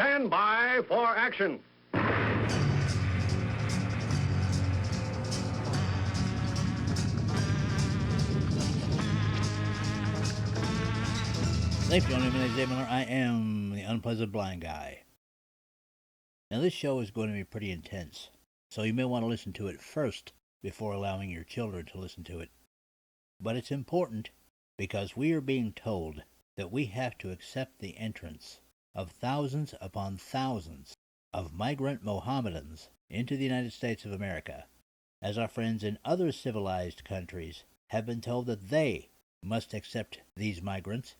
stand by for action. Ladies and gentlemen, my name is Dave Miller. I am the Unpleasant Blind Guy. Now, this show is going to be pretty intense, so you may want to listen to it first before allowing your children to listen to it. But it's important because we are being told that we have to accept the entrance of thousands upon thousands of migrant Mohammedans into the United States of America, as our friends in other civilized countries have been told that they must accept these migrants.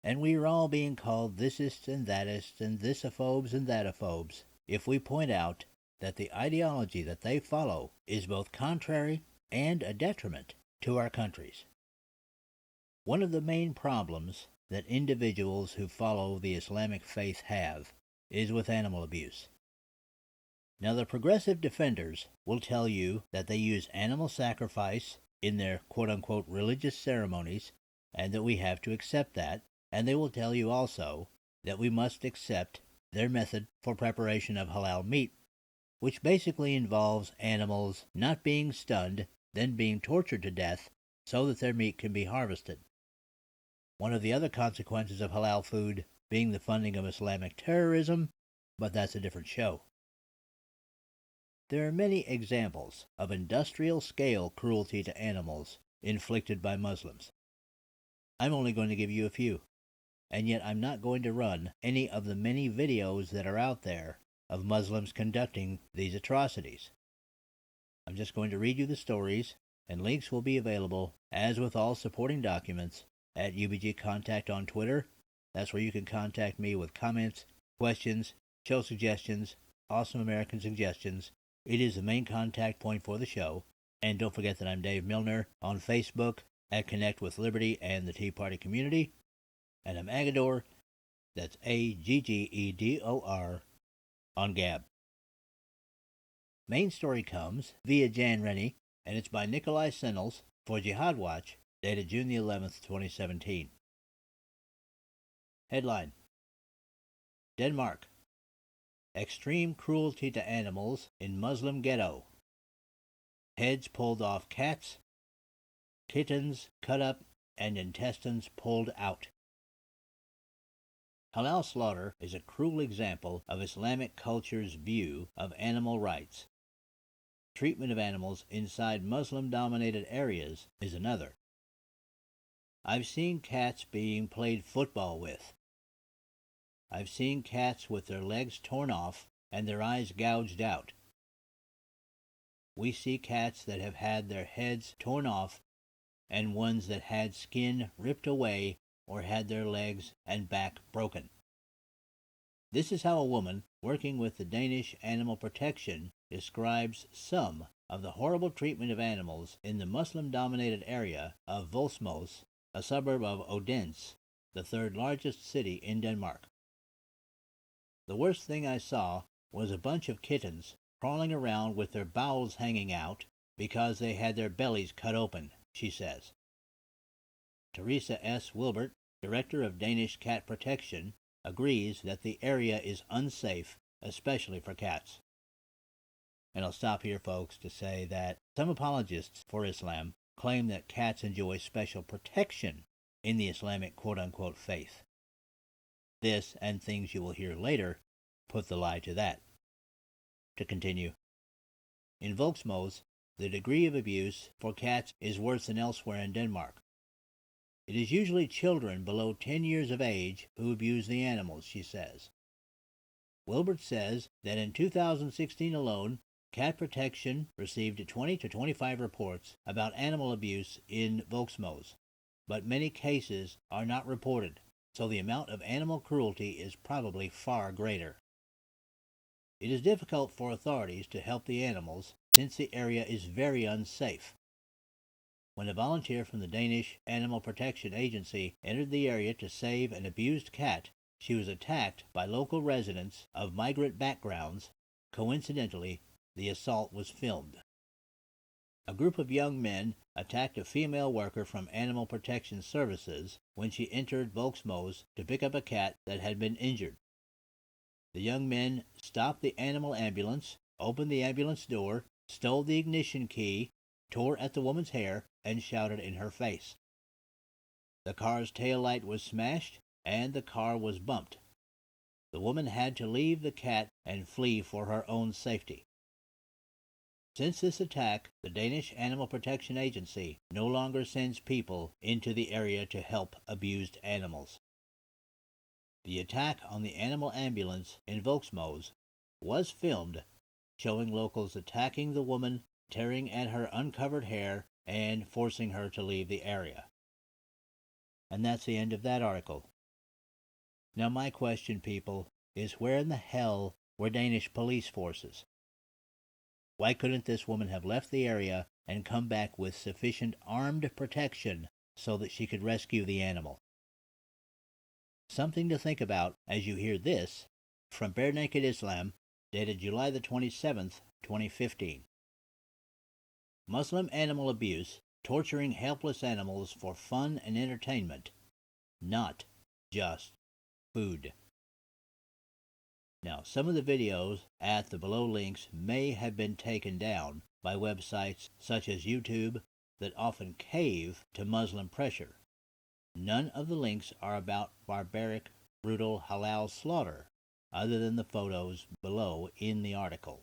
And we are all being called thisists and thatists and thisophobes and thatophobes if we point out that the ideology that they follow is both contrary and a detriment to our countries. One of the main problems that individuals who follow the Islamic faith have is with animal abuse. Now, the progressive defenders will tell you that they use animal sacrifice in their quote-unquote religious ceremonies and that we have to accept that. And they will tell you also that we must accept their method for preparation of halal meat, which basically involves animals not being stunned, then being tortured to death so that their meat can be harvested. One of the other consequences of halal food being the funding of Islamic terrorism, but that's a different show. There are many examples of industrial-scale cruelty to animals inflicted by Muslims. I'm only going to give you a few. And yet I'm not going to run any of the many videos that are out there of Muslims conducting these atrocities. I'm just going to read you the stories, and links will be available, as with all supporting documents, at UBG Contact on Twitter. That's where you can contact me with comments, questions, show suggestions, awesome American suggestions. It is the main contact point for the show. And don't forget that I'm Dave Milner on Facebook at Connect with Liberty and the Tea Party Community. And I'm Agador, that's Aggedor, on Gab. Main story comes via Jan Rennie, and it's by Nikolai Sennels for Jihad Watch, dated June the 11th, 2017. Headline: Denmark. Extreme cruelty to animals in Muslim ghetto. Heads pulled off cats, kittens cut up, and intestines pulled out. Halal slaughter is a cruel example of Islamic culture's view of animal rights. Treatment of animals inside Muslim-dominated areas is another. I've seen cats being played football with. I've seen cats with their legs torn off and their eyes gouged out. We see cats that have had their heads torn off and ones that had skin ripped away or had their legs and back broken. This is how a woman working with the Danish Animal Protection describes some of the horrible treatment of animals in the Muslim-dominated area of Volsmose, a suburb of Odense, the third largest city in Denmark. The worst thing I saw was a bunch of kittens crawling around with their bowels hanging out because they had their bellies cut open, she says. Teresa S. Wilbert, Director of Danish Cat Protection, agrees that the area is unsafe, especially for cats. And I'll stop here, folks, to say that some apologists for Islam claim that cats enjoy special protection in the Islamic quote-unquote faith. This, and things you will hear later, put the lie to that. To continue. In Volksmose, the degree of abuse for cats is worse than elsewhere in Denmark. It is usually children below 10 years of age who abuse the animals, she says. Wilbert says that in 2016 alone, Cat Protection received 20 to 25 reports about animal abuse in Volksmose, but many cases are not reported, so the amount of animal cruelty is probably far greater. It is difficult for authorities to help the animals since the area is very unsafe. When a volunteer from the Danish Animal Protection Agency entered the area to save an abused cat, she was attacked by local residents of migrant backgrounds. Coincidentally, the assault was filmed. A group of young men attacked a female worker from Animal Protection Services when she entered Volksmose to pick up a cat that had been injured. The young men stopped the animal ambulance, opened the ambulance door, stole the ignition key, tore at the woman's hair, and shouted in her face. The car's tail light was smashed, and the car was bumped. The woman had to leave the cat and flee for her own safety. Since this attack, the Danish Animal Protection Agency no longer sends people into the area to help abused animals. The attack on the animal ambulance in Volksmose was filmed, showing locals attacking the woman, tearing at her uncovered hair, and forcing her to leave the area. And that's the end of that article. Now my question, people, is where in the hell were Danish police forces? Why couldn't this woman have left the area and come back with sufficient armed protection so that she could rescue the animal? Something to think about as you hear this from Bare Naked Islam, dated July the 27th, 2015. Muslim animal abuse, torturing helpless animals for fun and entertainment, not just food. Now, some of the videos at the below links may have been taken down by websites such as YouTube that often cave to Muslim pressure. None of the links are about barbaric, brutal halal slaughter, other than the photos below in the article.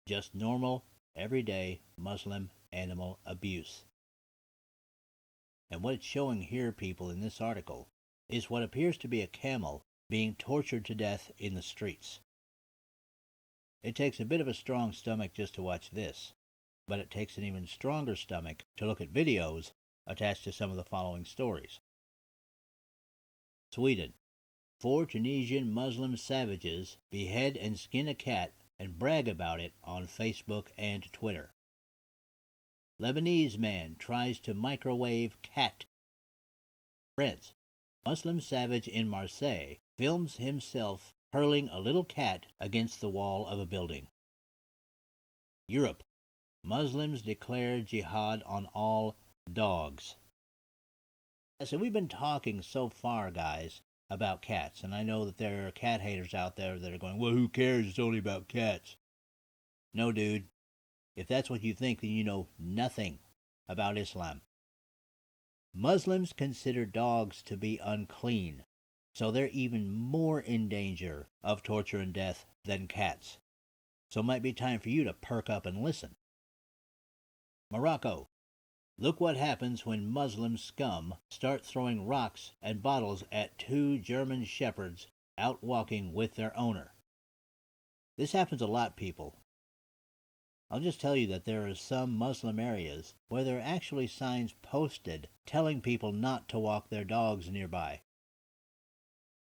Just normal, everyday Muslim animal abuse. And what it's showing here, people, in this article, is what appears to be a camel being tortured to death in the streets. It takes a bit of a strong stomach just to watch this, but it takes an even stronger stomach to look at videos attached to some of the following stories. Sweden. 4 Tunisian Muslim savages behead and skin a cat and brag about it on Facebook and Twitter. Lebanese man tries to microwave cat. France. Muslim savage in Marseille films himself hurling a little cat against the wall of a building. Europe. Muslims declare jihad on all dogs. So we've been talking so far, guys, about cats, and I know that there are cat haters out there that are going, well, who cares? It's only about cats. No, dude. If that's what you think, then you know nothing about Islam. Muslims consider dogs to be unclean, so they're even more in danger of torture and death than cats. So it might be time for you to perk up and listen. Morocco. Look what happens when Muslim scum start throwing rocks and bottles at 2 German shepherds out walking with their owner. This happens a lot, people. I'll just tell you that there are some Muslim areas where there are actually signs posted telling people not to walk their dogs nearby.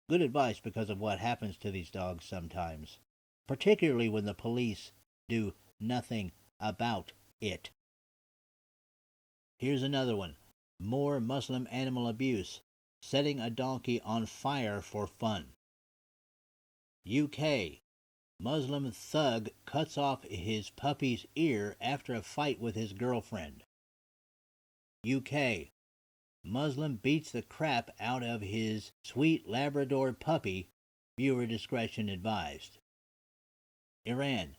Good advice because of what happens to these dogs sometimes, particularly when the police do nothing about it. Here's another one. More Muslim animal abuse, setting a donkey on fire for fun. UK. Muslim thug cuts off his puppy's ear after a fight with his girlfriend. UK. Muslim beats the crap out of his sweet Labrador puppy. Viewer discretion advised. Iran.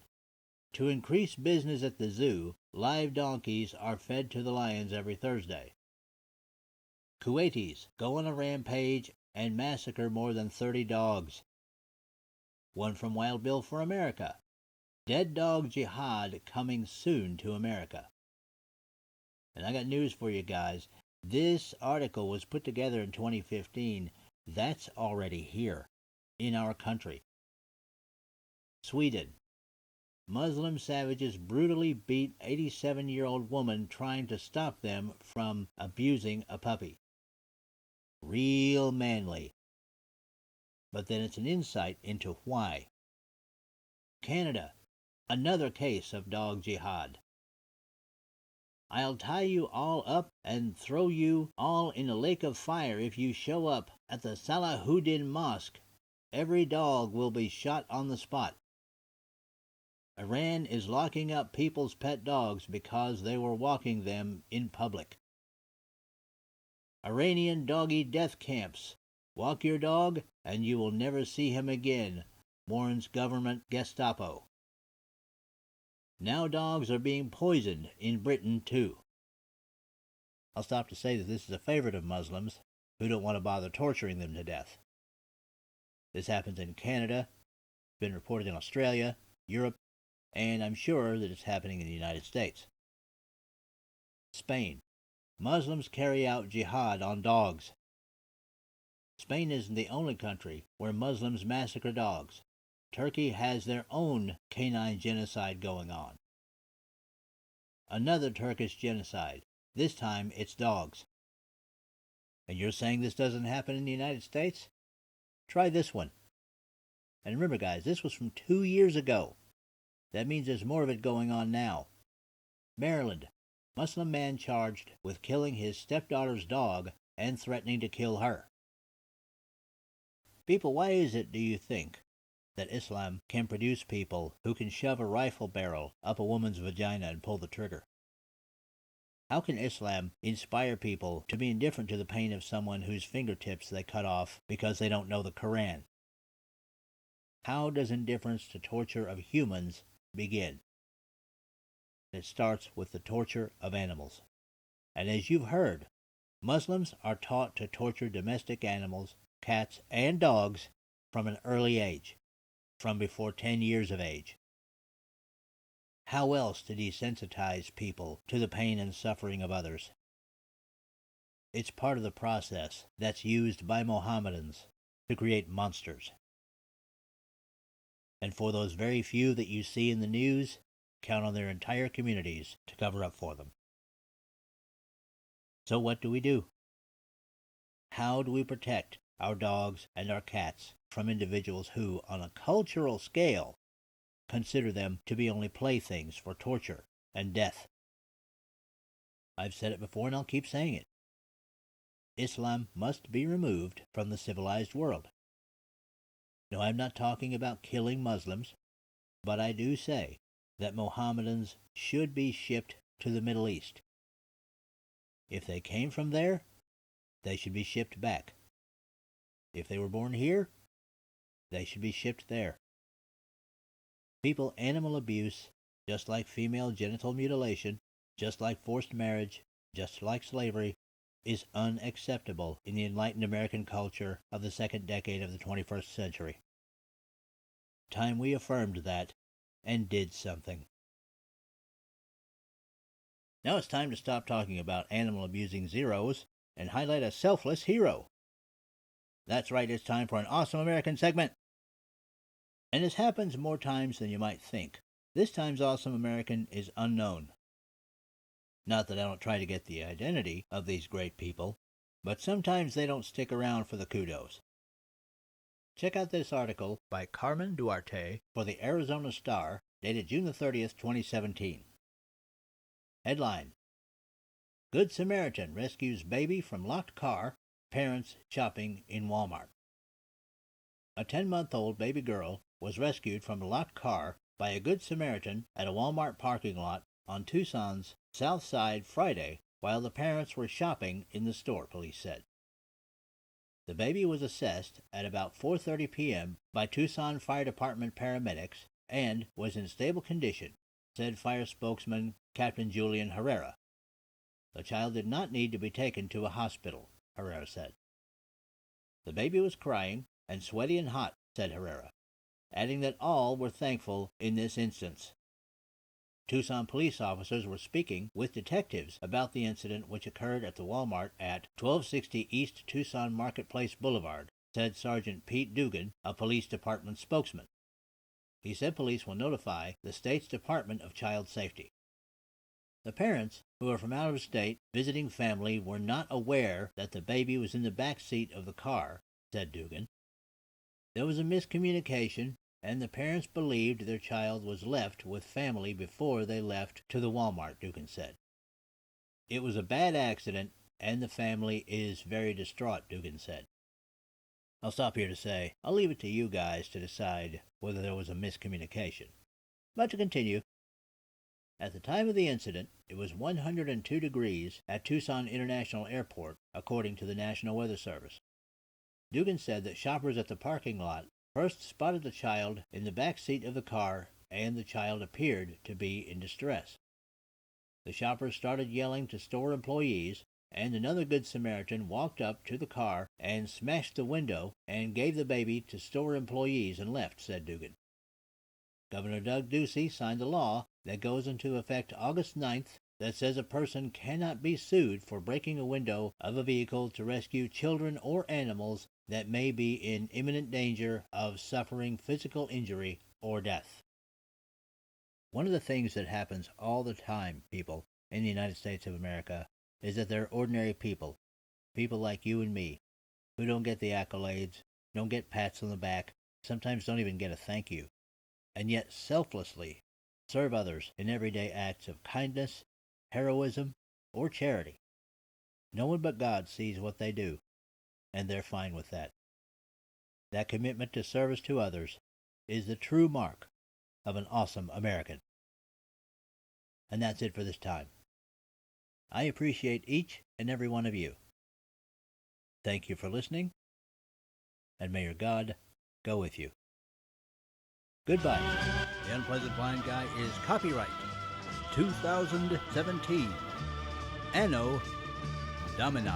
To increase business at the zoo, live donkeys are fed to the lions every Thursday. Kuwaitis go on a rampage and massacre more than 30 dogs. One from Wild Bill for America. Dead dog jihad coming soon to America. And I got news for you guys. This article was put together in 2015. That's already here in our country. Sweden. Muslim savages brutally beat 87-year-old woman trying to stop them from abusing a puppy. Real manly. But then it's an insight into why. Canada. Another case of dog jihad. I'll tie you all up and throw you all in a lake of fire if you show up at the Salahuddin Mosque. Every dog will be shot on the spot. Iran is locking up people's pet dogs because they were walking them in public. Iranian doggy death camps Walk your dog, and you will never see him again, warns government Gestapo. Now dogs are being poisoned in Britain, too. I'll stop to say that this is a favorite of Muslims who don't want to bother torturing them to death. This happens in Canada, been reported in Australia, Europe, and I'm sure that it's happening in the United States. Spain. Muslims carry out jihad on dogs. Spain isn't the only country where Muslims massacre dogs. Turkey has their own canine genocide going on. Another Turkish genocide. This time it's dogs. And you're saying this doesn't happen in the United States? Try this one. And remember, guys, this was from 2 years ago. That means there's more of it going on now. Maryland. Muslim man charged with killing his stepdaughter's dog and threatening to kill her. People, why is it, do you think, that Islam can produce people who can shove a rifle barrel up a woman's vagina and pull the trigger? How can Islam inspire people to be indifferent to the pain of someone whose fingertips they cut off because they don't know the Quran? How does indifference to torture of humans begin? It starts with the torture of animals. And as you've heard, Muslims are taught to torture domestic animals, cats, and dogs from an early age, from before 10 years of age. How else to desensitize people to the pain and suffering of others? It's part of the process that's used by Mohammedans to create monsters. And for those very few that you see in the news, count on their entire communities to cover up for them. So what do? How do we protect our dogs and our cats from individuals who, on a cultural scale, consider them to be only playthings for torture and death? I've said it before and I'll keep saying it. Islam must be removed from the civilized world. No, I'm not talking about killing Muslims, but I do say that Mohammedans should be shipped to the Middle East. If they came from there, they should be shipped back. If they were born here, they should be shipped there. People, animal abuse, just like female genital mutilation, just like forced marriage, just like slavery, is unacceptable in the enlightened American culture of the second decade of the 21st century. Time we affirmed that and did something. Now it's time to stop talking about animal abusing zeros and highlight a selfless hero. That's right, it's time for an Awesome American segment. And this happens more times than you might think. This time's Awesome American is unknown. Not that I don't try to get the identity of these great people, but sometimes they don't stick around for the kudos. Check out this article by Carmen Duarte for the Arizona Star, dated June the 30th, 2017. Headline: Good Samaritan rescues baby from locked car, parents shopping in Walmart. A 10-month-old baby girl was rescued from a locked car by a Good Samaritan at a Walmart parking lot on Tucson's South Side Friday while the parents were shopping in the store, police said. The baby was assessed at about 4:30 p.m. by Tucson Fire Department paramedics and was in stable condition, said fire spokesman Captain Julian Herrera. The child did not need to be taken to a hospital, Herrera said. The baby was crying and sweaty and hot, said Herrera, adding that all were thankful in this instance. Tucson police officers were speaking with detectives about the incident which occurred at the Walmart at 1260 East Tucson Marketplace Boulevard, said Sergeant Pete Dugan, a police department spokesman. He said police will notify the state's Department of Child Safety. The parents, who are from out of state visiting family, were not aware that the baby was in the back seat of the car, said Dugan. There was a miscommunication, and the parents believed their child was left with family before they left to the Walmart, Dugan said. It was a bad accident, and the family is very distraught, Dugan said. I'll stop here to say, I'll leave it to you guys to decide whether there was a miscommunication. But to continue, at the time of the incident, it was 102 degrees at Tucson International Airport, according to the National Weather Service. Dugan said that shoppers at the parking lot first spotted the child in the back seat of the car, and the child appeared to be in distress. The shoppers started yelling to store employees, and another Good Samaritan walked up to the car and smashed the window and gave the baby to store employees and left, said Dugan. Governor Doug Ducey signed a law that goes into effect August 9th that says a person cannot be sued for breaking a window of a vehicle to rescue children or animals that may be in imminent danger of suffering physical injury or death. One of the things that happens all the time, people, in the United States of America, is that they're ordinary people, people like you and me, who don't get the accolades, don't get pats on the back, sometimes don't even get a thank you, and yet selflessly serve others in everyday acts of kindness, heroism, or charity. No one but God sees what they do, and they're fine with that. That commitment to service to others is the true mark of an awesome American. And that's it for this time. I appreciate each and every one of you. Thank you for listening, and may your God go with you. Goodbye. The Unpleasant Blind Guy is copyright 2017. Anno Domini.